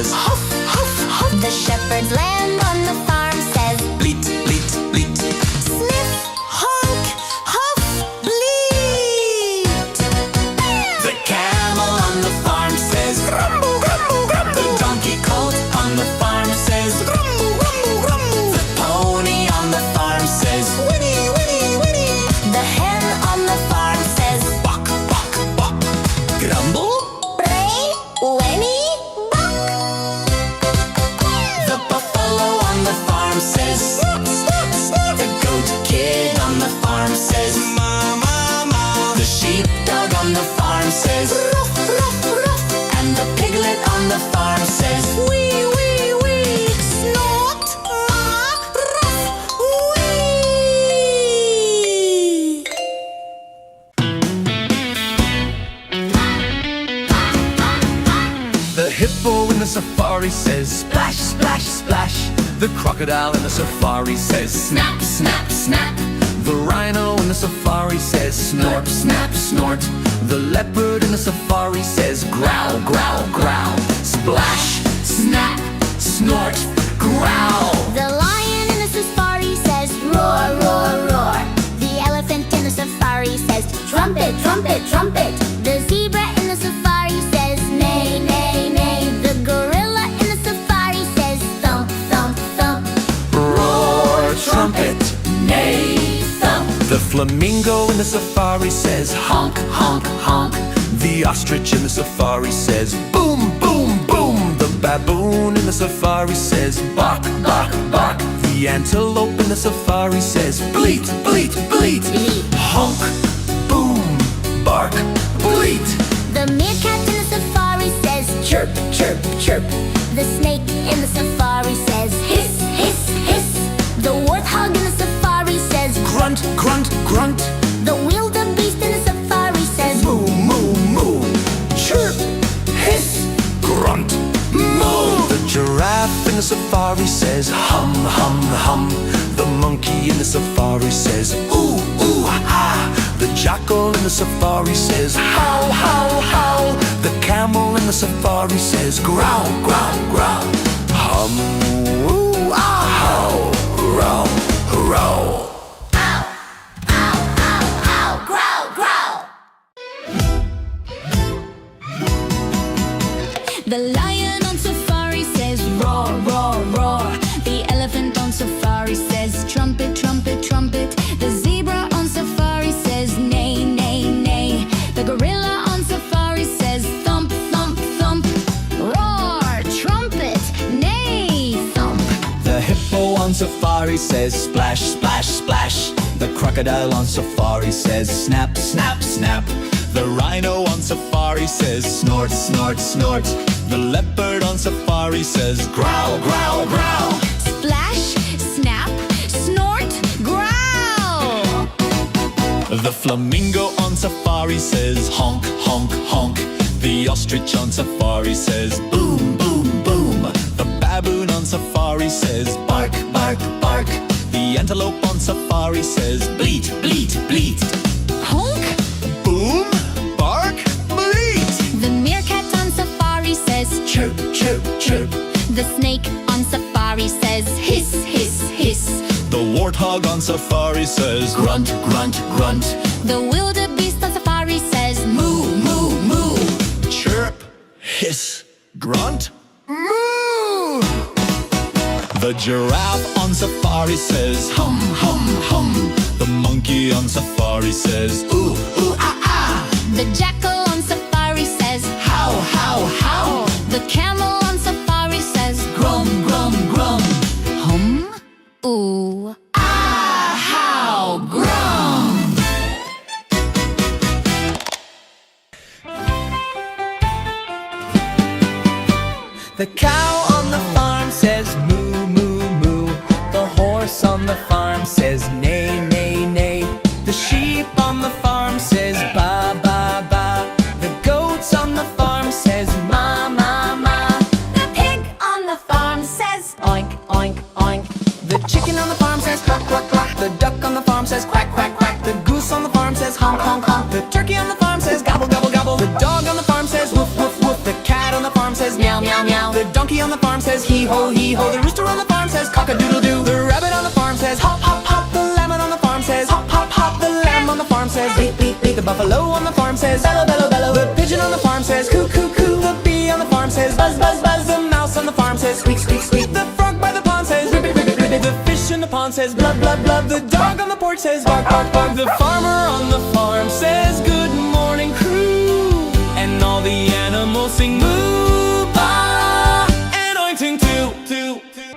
huff, huff, huff. The shepherd's lamb on the farm says Bleat, bleat, bleat. sniff, honk, huff, bleat. The camel on the farm says grumble, grumble, grumble. The donkey colt on the farm says grumble, grumble, grumble. The pony on the farm says whinny, whinny, whinny. The hen on the farm says Buck, buck, buck. Grumble. bray, whinny, buck. The buffalo on the farm says snap, snap, snap. The goat kid on the farm says ma, ma, ma. The sheepdog on the farm says ruff, ruff, ruff. And the piglet on the farm says wee, wee, wee. Snort, ma, ruff, wee. The hippo in the safari says splash, splash, splash. The crocodile in the safari says snap, snap, snap. The rhino in the safari says snort, snap, snort. The leopard in the safari says growl, growl, growl. Splash, snap, snort, growl. The lion in the safari says roar, roar, roar. The elephant in the safari says trumpet, trumpet, trumpet. The zebra in the safari says neigh, neigh, neigh. The gorilla in the safari says thump, thump, thump. Roar, trumpet, neigh, thump. The flamingo in the safari says honk, honk, honk. The ostrich in the safari says boom, boom, boom. The baboon in the safari says bark, bark, bark. The antelope in the safari says bleat, bleat, bleat. Bleat. Honk, boom, bark, bleat. The meerkat in the safari says chirp, chirp, chirp. The snake in the safari says hiss, hiss, hiss. The warthog in the safari says Grunt, grunt, grunt. the wildebeest in the safari says Moo, moo, moo. Chirp, hiss, grunt, moo. The giraffe in the safari says hum, hum, hum. The monkey in the safari says ooh, ooh, ah. The jackal in the safari says howl, howl, howl. The camel in the safari says growl, growl, growl. Hum, ooh, ah, howl, growl, growl. growl, growl. The lion on safari says roar, roar, roar. The elephant on safari says trumpet, trumpet, trumpet. The zebra on safari says neigh, neigh, neigh. The gorilla on safari says thump, thump, thump. Roar, trumpet, neigh, thump. The hippo on safari says splash, splash, splash. The crocodile on safari says snap, snap, snap. The rhino on safari says snort, snort, snort. The leopard on safari says growl, growl, growl. Splash, snap, snort, growl. The flamingo on safari says honk, honk, honk. The ostrich on safari says boom, boom, boom. The baboon on safari says bark, bark, bark. The antelope on safari says bleat, bleat, bleat. Honk. Boom, bark, bleat. The meerkat on safari says Chirp, chirp, chirp. the snake on safari says hiss, hiss, hiss. The warthog on safari says grunt, grunt, grunt. The wildebeest on safari says moo, moo, moo. Chirp, hiss, grunt, moo. The giraffe on safari says hum, hum, hum. The monkey on safari says ooh, ooh, ah, ah. The jackal on safari says How, how, how. the camel on safari says grum, grum, grum. Hum, ooh, Ah, how, grum. The cow on the farm says moo, moo, moo. The horse on the farm says neigh, neigh, neigh. The sheep on the farm says ba, ba, ba. The goats on the farm says ma, ma, ma. the pig on the farm says Oink, oink, oink. The chicken on the farm says cluck, cluck, cluck. The duck on the farm says quack, quack, quack. The goose on the farm says honk, honk, honk. The turkey on the farm says gobble, gobble, gobble. The dog on the farm says woof, woof, woof. The cat on the farm says meow, meow, meow. The donkey on the farm says hee-ho, hee-ho. The rooster on the farm says cock-a-doodle-doo. The rabbit on the farm says hop, hop, hop. The lamb on the farm says hop, hop, hop. The lamb on the farm says bleat, bleat, bleat. The buffalo on the farm says bellow, bellow, bellow. The pigeon on the farm says coo, coo, coo. The bee on the farm says buzz, buzz, buzz. The mouse on the farm says squeak, squeak, squeak. The frog by the pond says ribbit, ribbit, ribbit. The fish in the pond says blub, blub, blub. The dog on the porch says bark, bark, bark. The farmer on the farm says good morning crew. And all the animals sing moo, ba, and ointing too, too, too.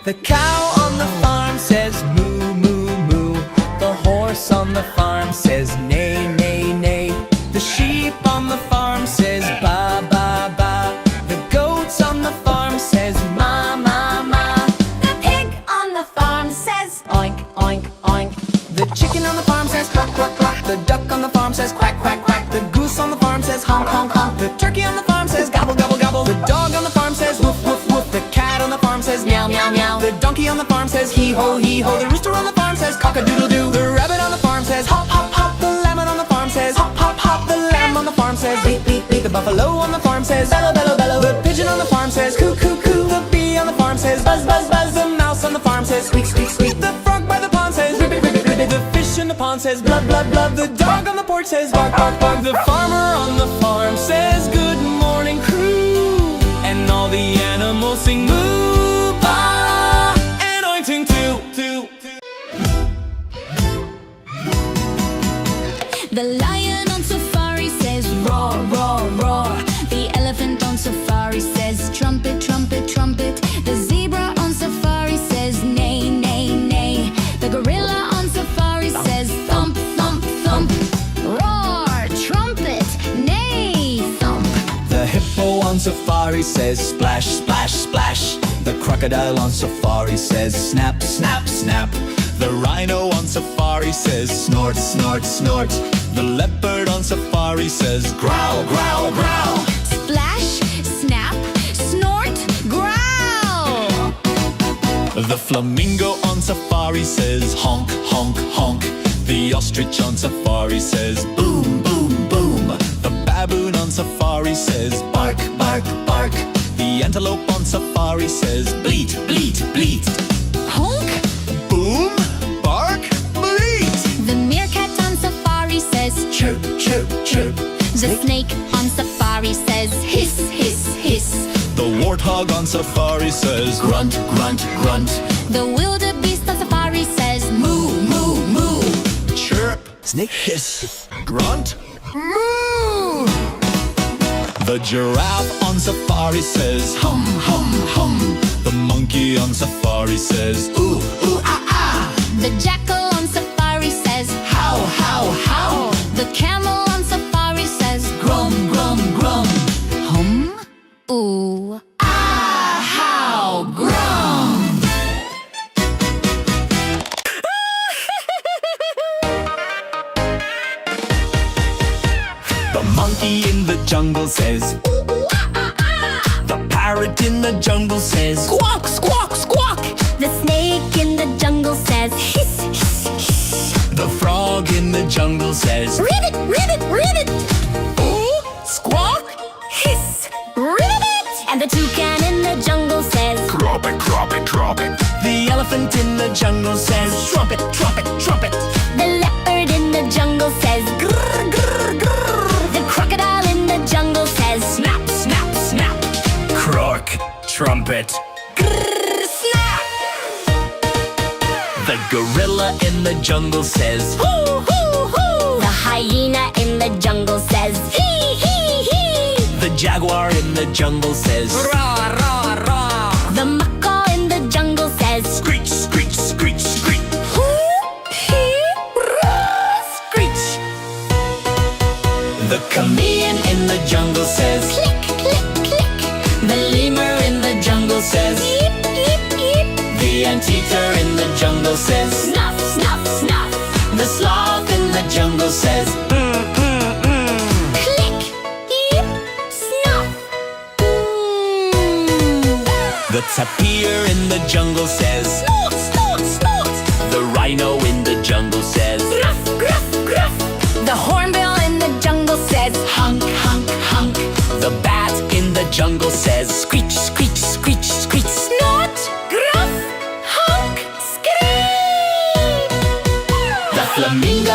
The cow on the farm says moo, moo, moo. The horse on the farm says neigh, neigh, neigh. The sheep on the farm says ba, ba, ba. The goats on the farm says ma, ma, ma. The pig on the farm says Oink, oink, oink. The chicken on the farm says cluck, cluck, cluck. The duck on the farm says quack, quack, quack. The goose on the farm says honk, honk, honk. The turkey on the farm says gobble, gobble, gobble. The dog on the farm says woof, woof, woof. The cat on the farm says meow, meow, meow. The donkey on the farm says hee-ho, hee-ho. The rooster on the farm says cock-a-doodle-doo. The rabbit on the farm says hop, hop, hop. The lamb on the farm says hop, hop, hop. The lamb on the farm says bleat, bleat, bleat. The buffalo on the farm says bellow, bellow, bellow. The pigeon on the farm says coo, coo, coo. The bee on the farm says buzz, buzz, buzz. The mouse on the farm says squeak, squeak, squeak. The frog by the pond says ribbit, ribbit, ribbit. The fish in the pond says blub, blub, blub. The dog on the porch says bark, bark, bark. The farmer on the farm says good morning crew. And all the animals sing moo, ba, and ointing too, too, too. The lion on safari says roar, roar, roar. The elephant on safari says trumpet, trumpet, trumpet. The zebra on safari says neigh, neigh, neigh. The gorilla on safari says thump, thump, thump. Roar, trumpet, neigh, thump. The hippo on safari says splash, splash, splash. The crocodile on safari says snap, snap, snap. The rhino on safari says snort, snort, snort. The leopard on safari says growl, growl, growl. Splash, snap, snort, growl. The flamingo on safari says honk, honk, honk. The ostrich on safari says boom, boom, boom. The baboon on safari says bark, bark, bark. The antelope on safari says bleat, bleat, bleat. Honk. Boom, bark, bleat. The meerkat on safari says Chirp, chirp, chirp. the snake on safari says hiss, hiss, hiss. The warthog on safari says grunt, grunt, grunt. The wildebeest on safari says moo, moo, moo. Chirp, snake hiss, grunt, moo. The giraffe on safari says hum, hum, hum. The monkey on safari says ooh, ooh, ah, ah. The jackal on safari says How, how, how. the camel on safari says grum, grum, grum. Hum, ooh, ah, how, grum. The monkey in the jungle says the parrot in the jungle says squawk, squawk, squawk. The snake in the jungle says hiss, hiss, hiss. The frog in the jungle says Ribbit, ribbit, ribbit. ooh, squawk. Hiss, ribbit. And the toucan in the jungle says Crop it, crop it, crop it. The elephant in the jungle says trumpet, trumpet, trumpet. the leopard in the jungle says Grr, grr, grr. the crocodile in the jungle says Snap, snap, snap. Croak, trumpet. grrr, snap. The gorilla in the jungle says Hoo, hoo, hoo. The hyena in the jungle says hee, hee, hee. the jaguar in the jungle says Raw, raw, raw. The macaw in the jungle says screech, screech, screech, screech. hoo, hee, raw, screech. The chameleon in the jungle says Click, click, click. the lemur in the jungle says Eep, eep, eep. the anteater in the jungle says Snuff, snuff, snuff. the sloth in the jungle says Click, eep, snuff. the tapir in the jungle says Snort, snort, snort. the rhino in the jungle says Gruff, gruff, gruff. The hornbill in the jungle says hunk, hunk, hunk. jungle says screech, screech, screech, screech.